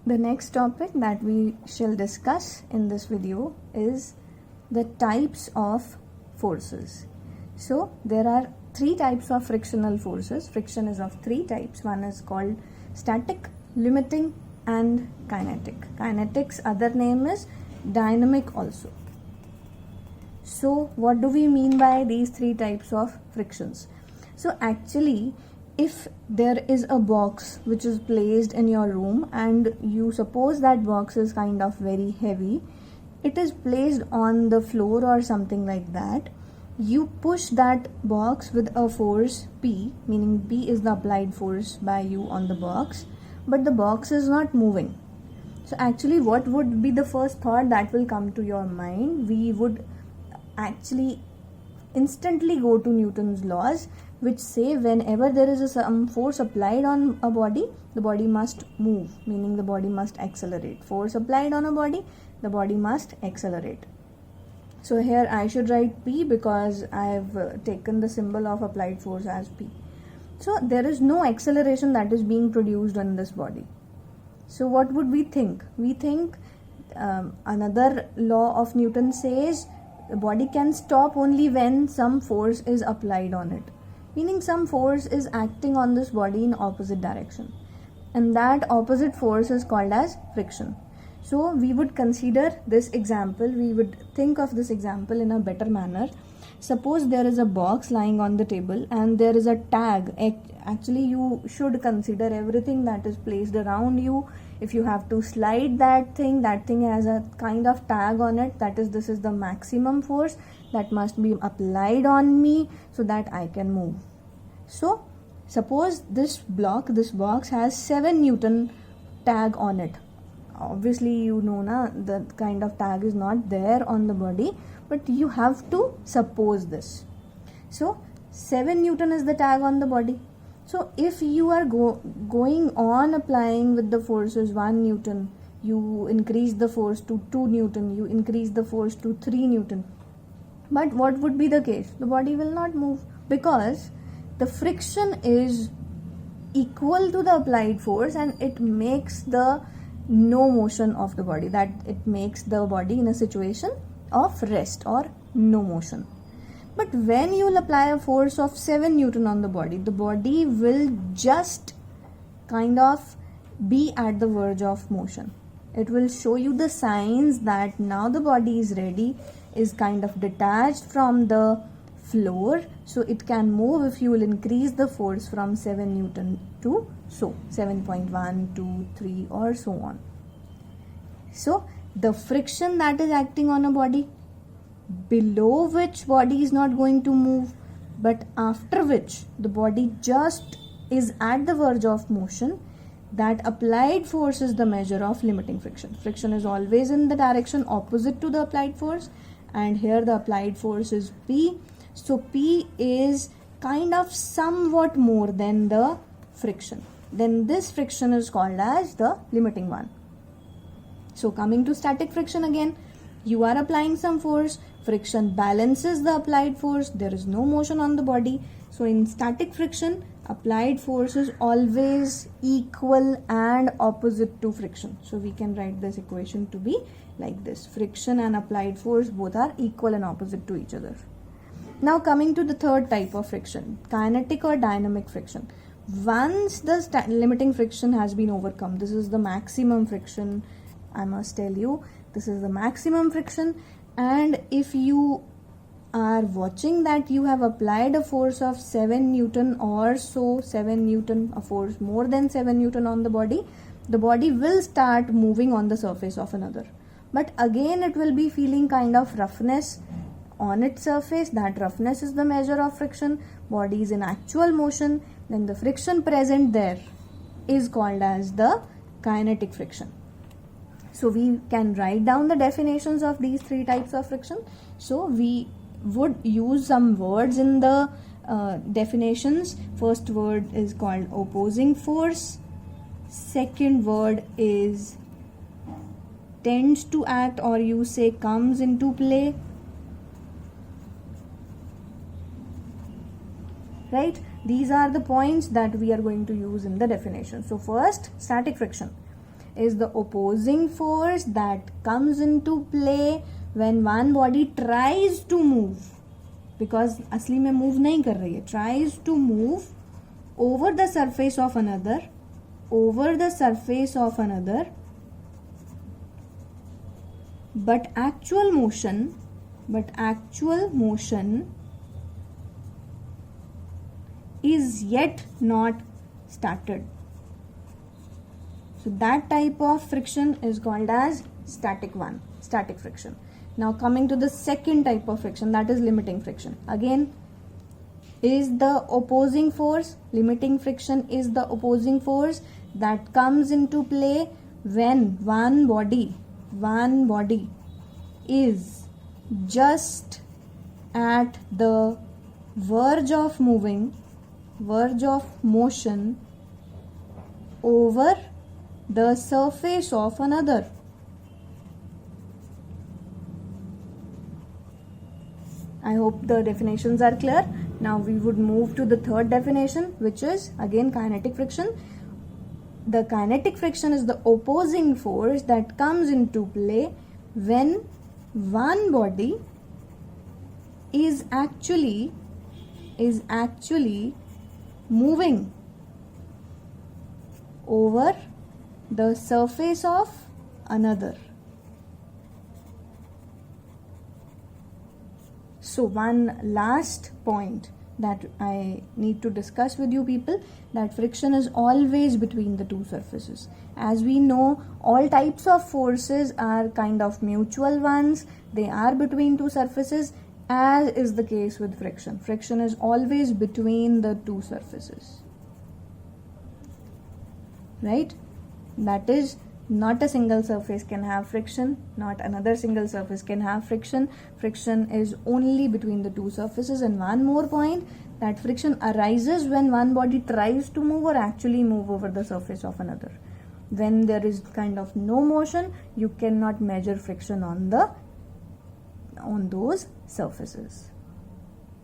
The next topic that we shall discuss in this video is the types of forces. So there are three types of frictional forces. Friction is of three types. One is called static, limiting and kinetic. Kinetic's other name is dynamic also. So what do we mean by these three types of frictions? So actually, if there is a box which is placed in your room and you suppose that box is kind of very heavy, it is placed on the floor or something like that, you push that box with a force P, meaning P is the applied force by you on the box, but the box is not moving. So actually what would be the first thought that will come to your mind? We would actually instantly go to Newton's laws, which say whenever there is some force applied on a body, the body must move, meaning the body must accelerate. Force applied on a body, the body must accelerate. So here I should write P because I have taken the symbol of applied force as P. So there is no acceleration that is being produced on this body. So what would we think? We think another law of Newton says the body can stop only when some force is applied on it, meaning some force is acting on this body in opposite direction, and that opposite force is called as friction. So we would consider this example, we would think of this example in a better manner. Suppose there is a box lying on the table and there is a tag. Actually you should consider everything that is placed around you. If you have to slide that thing has a kind of tag on it, that is, this is the maximum force that must be applied on me so that I can move. So suppose this box has 7 Newton tag on it. Obviously you know the kind of tag is not there on the body, but you have to suppose this. So 7 Newton is the tag on the body. So if you are going on applying with the forces 1 Newton, you increase the force to 2 Newton, you increase the force to 3 Newton. But what would be the case? The body will not move because the friction is equal to the applied force and it makes the no motion of the body, that it makes the body in a situation of rest or no motion. But when you will apply a force of 7 Newton on the body will just kind of be at the verge of motion. It will show you the signs that now the body is ready, is kind of detached from the floor, so it can move if you will increase the force from 7 Newton to 7.1, 2, 3 or so on. So the friction that is acting on a body, below which body is not going to move, but after which the body just is at the verge of motion, that applied force is the measure of limiting friction. Friction is always in the direction opposite to the applied force, and here the applied force is P. So P is kind of somewhat more than the friction. Then this friction is called as the limiting one. So coming to static friction again, you are applying some force, friction balances the applied force, there is no motion on the body. So in static friction, applied force is always equal and opposite to friction. So we can write this equation to be like this: friction and applied force both are equal and opposite to each other. Now coming to the third type of friction, kinetic or dynamic friction. Once the limiting friction has been overcome, this is the maximum friction, I must tell you, this is the maximum friction, and if you are watching that you have applied a force of 7 Newton or so, 7 Newton, a force more than 7 Newton on the body will start moving on the surface of another. But again it will be feeling kind of roughness on its surface. That roughness is the measure of friction. Body is in actual motion, then the friction present there is called as the kinetic friction. So we can write down the definitions of these three types of friction. So we would use some words in the definitions. First word is called opposing force. Second word is tends to act, or you say comes into play. Right? These are the points that we are going to use in the definition. So first, static friction. is the opposing force that comes into play when one body tries to move, because असली में move नहीं कर रही है, tries to move over the surface of another, but actual motion is yet not started. So that type of friction is called as static friction. Now coming to the second type of friction, that is limiting friction. Again, is the opposing force, limiting friction is the opposing force that comes into play when one body is just at the verge of motion over the surface of another. I hope the definitions are clear. Now we would move to the third definition, which is again kinetic friction. The kinetic friction is the opposing force that comes into play when one body is actually moving over the surface of another. So one last point that I need to discuss with you people, that friction is always between the two surfaces. As we know, all types of forces are kind of mutual ones. They are between two surfaces, as is the case with friction. Friction is always between the two surfaces. Right? That is, not a single surface can have friction, not another single surface can have friction. Friction is only between the two surfaces. And one more point, that friction arises when one body tries to move or actually move over the surface of another. When there is kind of no motion, you cannot measure friction on those surfaces.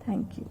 Thank you.